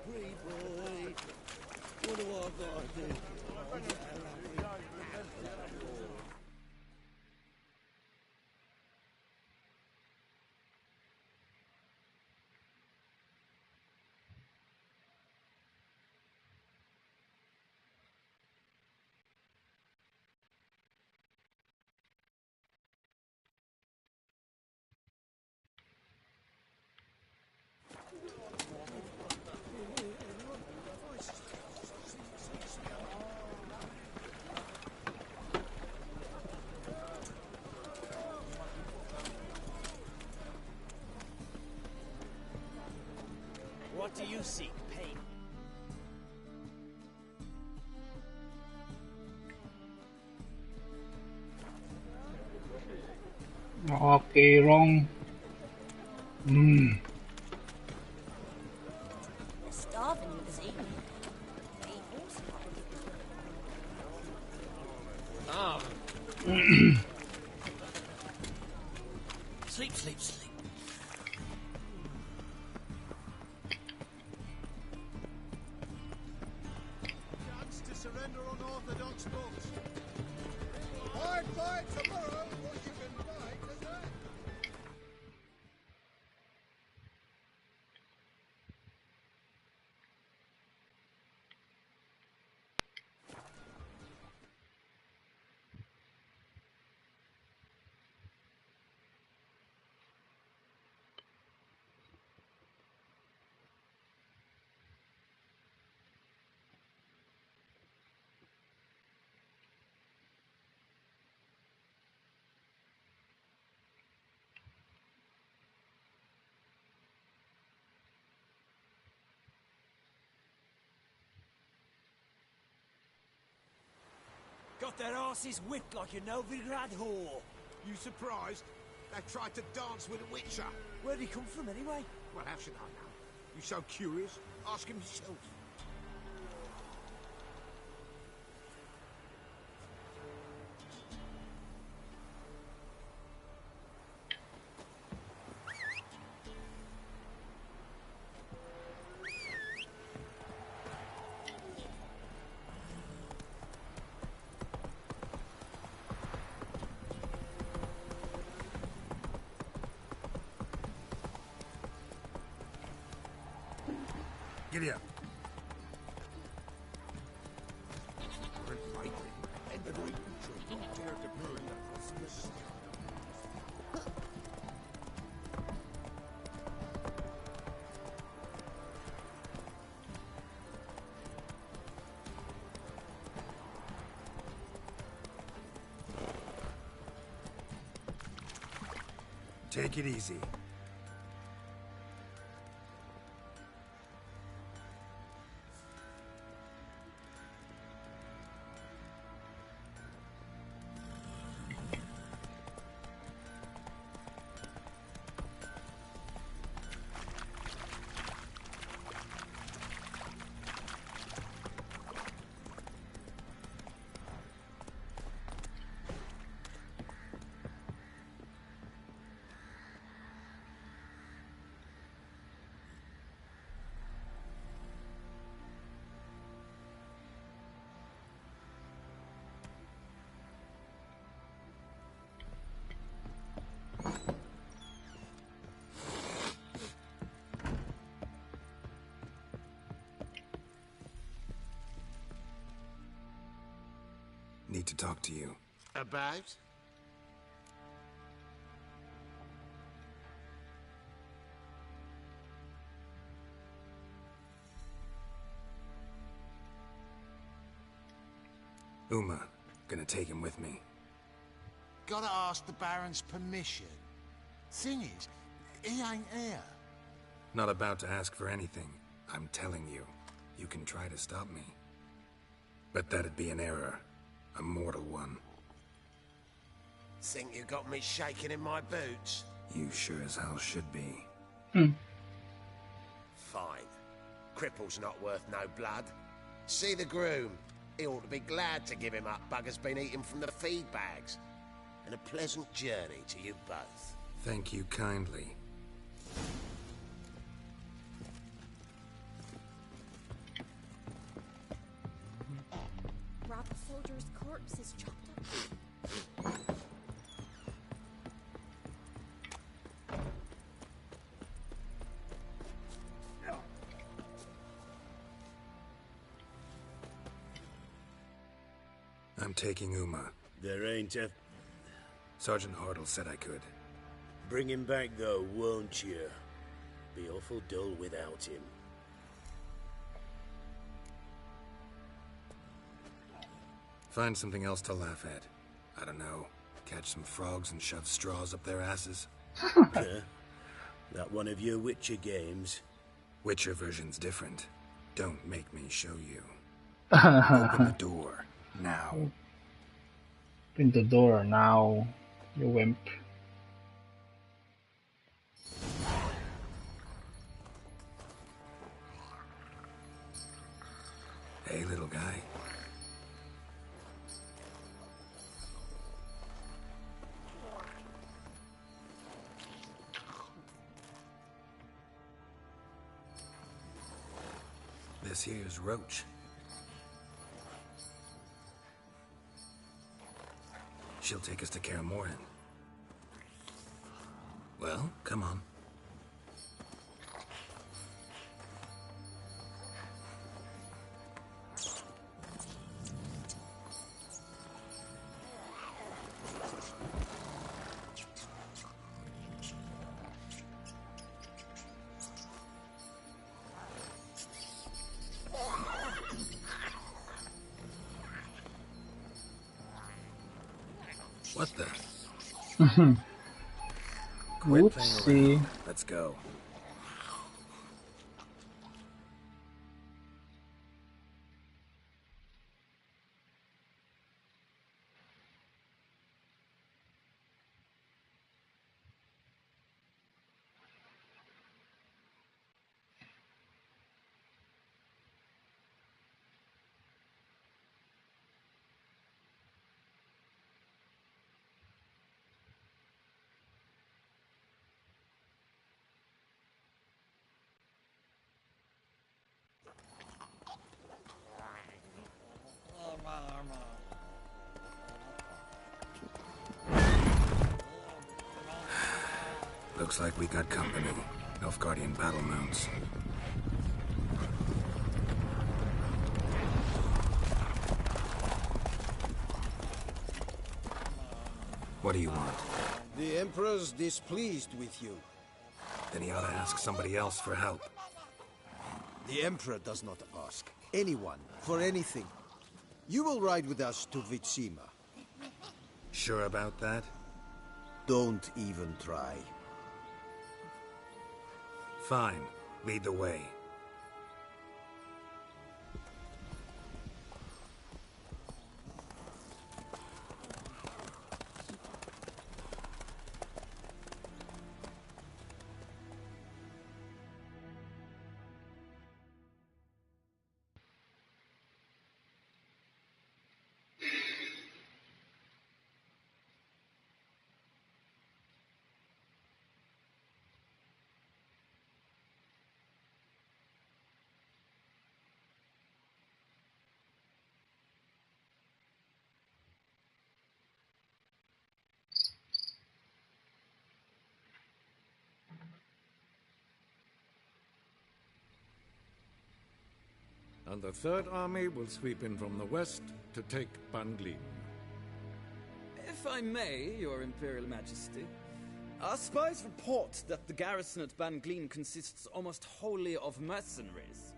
Pretty boy. What do I gotta do? What do you seek, pain? Okay, wrong. Starving you this evening. Eat horse Ah. Sleep, sleep, sleep. Chance to surrender unorthodox books. Hard fight tomorrow. What you can fight today. Got their asses whipped like a Novigrad whore. You surprised? They tried to dance with a witcher. Where'd he come from anyway? Well, how should I know? You so curious? Ask him yourself. Giddy up. Take it easy. Need to talk to you. About? Uma, gonna take him with me. Gotta ask the Baron's permission. Thing is, he ain't here. Not about to ask for anything. I'm telling you. You can try to stop me. But that'd be an error. A mortal one. Think you got me shaking in my boots? You sure as hell should be. Fine. Cripple's not worth no blood. See the groom. He ought to be glad to give him up. Bugger's been eating from the feed bags. And a pleasant journey to you both. Thank you kindly. soldiers' corpses chopped up. I'm taking Uma. There ain't a... Sergeant Hartle said I could. Bring him back, though, won't you? Be awful dull without him. Find something else to laugh at. I don't know. Catch some frogs and shove straws up their asses. Huh? That one of your Witcher games? Witcher version's different. Don't make me show you. Open the door. Now. Open the door now, you wimp. Hey, little guy. This here's Roach. She'll take us to Kaer Morhen. Well, come on. What the? Quit playing Oopsie. around. Let's go. Looks like we got company. Nilfgaardian battle mounts. What do you want? The Emperor's displeased with you. Then he ought to ask somebody else for help. The Emperor does not ask anyone for anything. You will ride with us to Vitsima. Sure about that? Don't even try. Fine. Lead the way. And the Third Army will sweep in from the west to take Banglin. If I may, Your Imperial Majesty, our spies report that the garrison at Banglin consists almost wholly of mercenaries.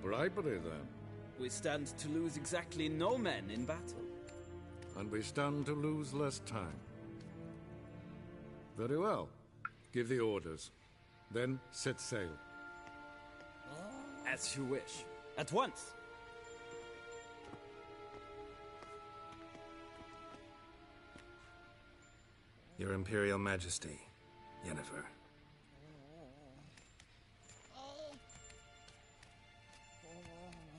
Bribery, then. We stand to lose exactly no men in battle. And we stand to lose less time. Very well. Give the orders. Then set sail. As you wish. At once. Your Imperial Majesty, Yennefer.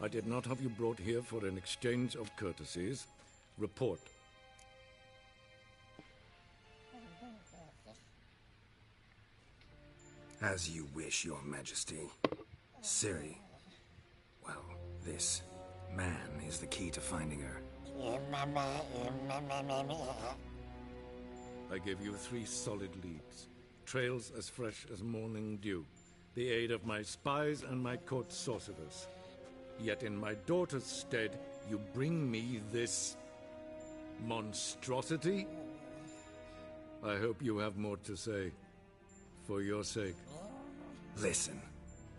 I did not have you brought here for an exchange of courtesies. Report. As you wish, Your Majesty. Ciri. Well, this man is the key to finding her. I give you 3 solid leads. Trails as fresh as morning dew. The aid of my spies and my court sorcerers. Yet in my daughter's stead, you bring me this monstrosity? I hope you have more to say. For your sake. Listen,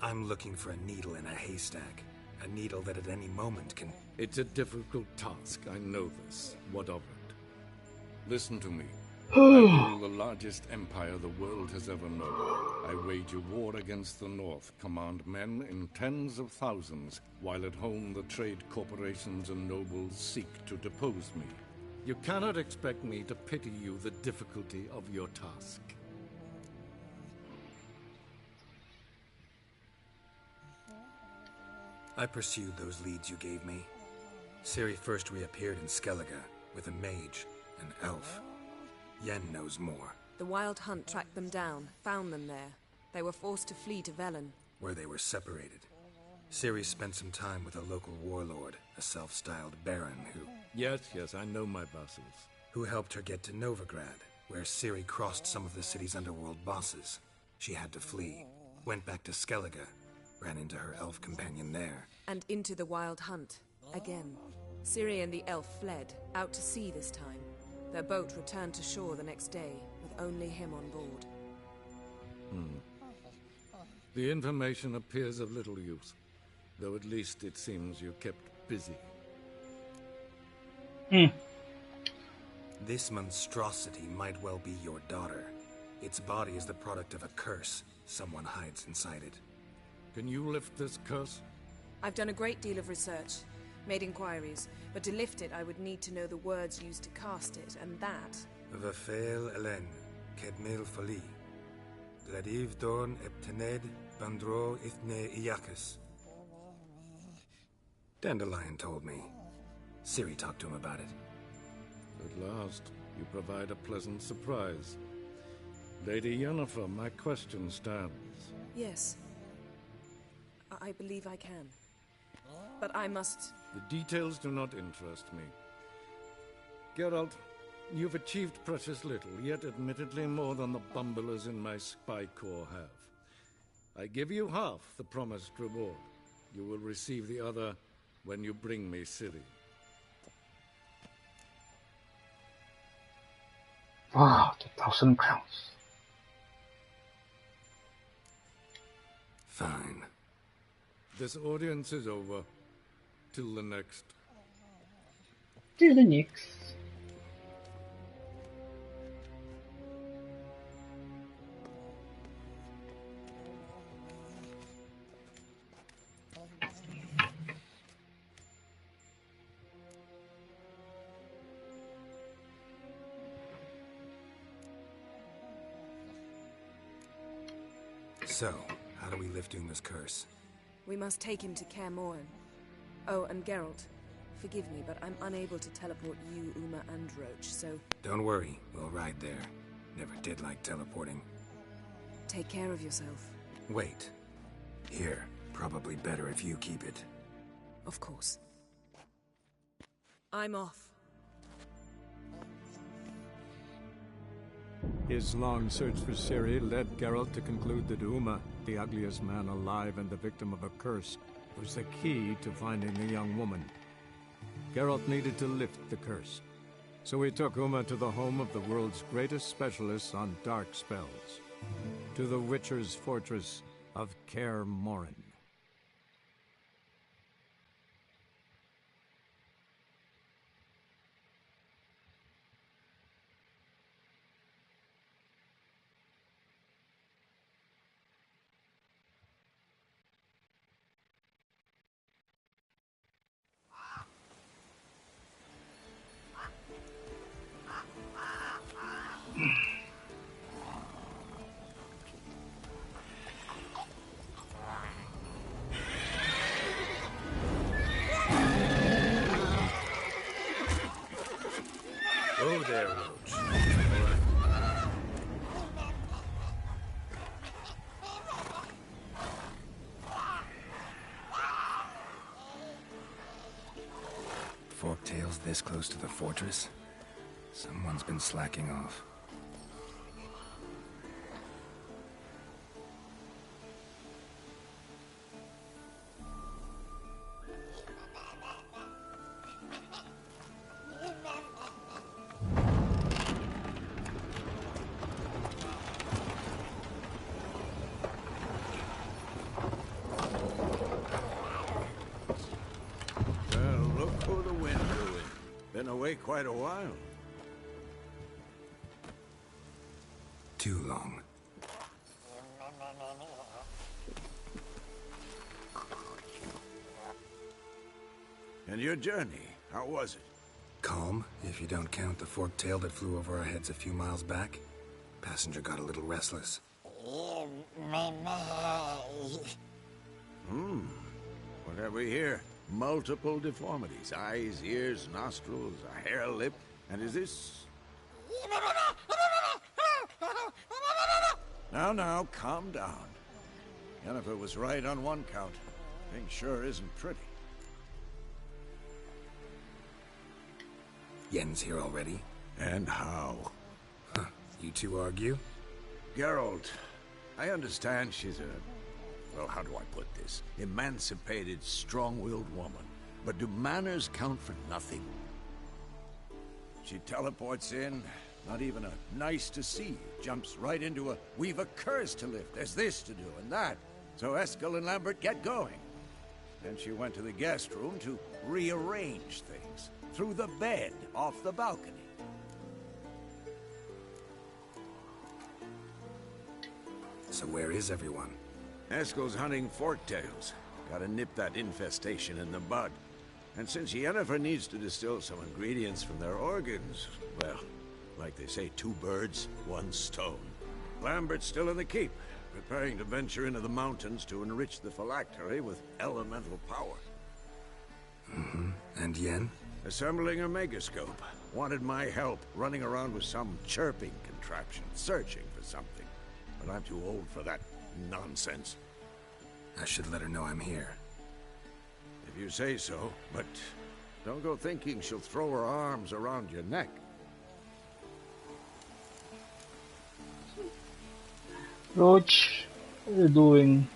I'm looking for a needle in a haystack. A needle that at any moment can... It's a difficult task, I know this. What of it? Listen to me. I rule the largest empire the world has ever known. I wage a war against the North, command men in tens of thousands, while at home the trade corporations and nobles seek to depose me. You cannot expect me to pity you the difficulty of your task. I pursued those leads you gave me. Ciri first reappeared in Skellige with a mage, an elf. Yen knows more. The Wild Hunt tracked them down, found them there. They were forced to flee to Velen. Where they were separated. Ciri spent some time with a local warlord, a self-styled baron who... Yes, I know my vassals. Who helped her get to Novigrad, where Ciri crossed some of the city's underworld bosses. She had to flee. Went back to Skellige. Ran into her elf companion there. And into the Wild Hunt. Again. Ciri and the elf fled, out to sea this time. Their boat returned to shore the next day, with only him on board. The information appears of little use, though at least it seems you kept busy. This monstrosity might well be your daughter. Its body is the product of a curse. Someone hides inside it. Can you lift this curse? I've done a great deal of research, made inquiries, but to lift it I would need to know the words used to cast it, and that... Vafel Elen, Kedmil Fali. Gladiv Dorn Eptened Bandro Ithne Iacus. Dandelion told me. Ciri talked to him about it. At last, you provide a pleasant surprise. Lady Yennefer, my question stands. Yes. I believe I can. But I must... The details do not interest me. Geralt, you've achieved precious little, yet admittedly more than the bumblers in my spy corps have. I give you half the promised reward. You will receive the other when you bring me Ciri. Wow, 2,000 crowns. Fine. This audience is over. Till the next. Till the next. So, how do we lift Uma's curse? We must take him to Kaer Morhen. Oh, and Geralt, forgive me, but I'm unable to teleport you, Uma, and Roach, so... Don't worry, we'll ride there. Never did like teleporting. Take care of yourself. Wait. Here, probably better if you keep it. Of course. I'm off. His long search for Ciri led Geralt to conclude that Uma, the ugliest man alive and the victim of a curse, was the key to finding the young woman. Geralt needed to lift the curse, so he took Uma to the home of the world's greatest specialists on dark spells, to the Witcher's fortress of Kaer Morhen. Oh there, Roach. forktails this close to the fortress? Someone's been slacking off. Well, look who the wind blew in. Been away quite a while. Too long. And your journey, how was it? Calm, if you don't count the forktail that flew over our heads a few miles back. Passenger got a little restless. What have we here? Multiple deformities. Eyes, ears, nostrils, a hair lip. And is this... Now, calm down. Jennifer was right on one count. Thing sure isn't pretty. Yen's here already? And how? Huh. You two argue? Geralt, I understand she's a... Well, how do I put this? Emancipated, strong-willed woman. But do manners count for nothing? She teleports in, not even a nice to see. Jumps right into a, we've a curse to lift, there's this to do and that. So Eskel and Lambert get going. Then she went to the guest room to rearrange things. Through the bed, off the balcony. So where is everyone? Eskel's hunting forktails. Gotta nip that infestation in the bud. And since Yennefer needs to distill some ingredients from their organs, well, like they say, 2 birds, 1 stone. Lambert's still in the keep, preparing to venture into the mountains to enrich the phylactery with elemental power. And Yen? Assembling a megascope. Wanted my help running around with some chirping contraption, searching for something. But I'm too old for that nonsense. I should let her know I'm here. If you say so, but don't go thinking she'll throw her arms around your neck. Roach, what are you doing?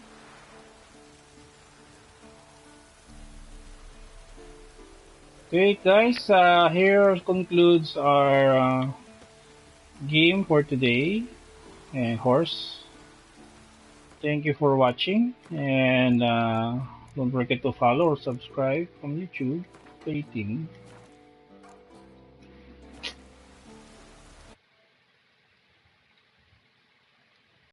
Okay guys, here concludes our game for today, and Horse. Thank you for watching, and don't forget to follow or subscribe from YouTube. Rating.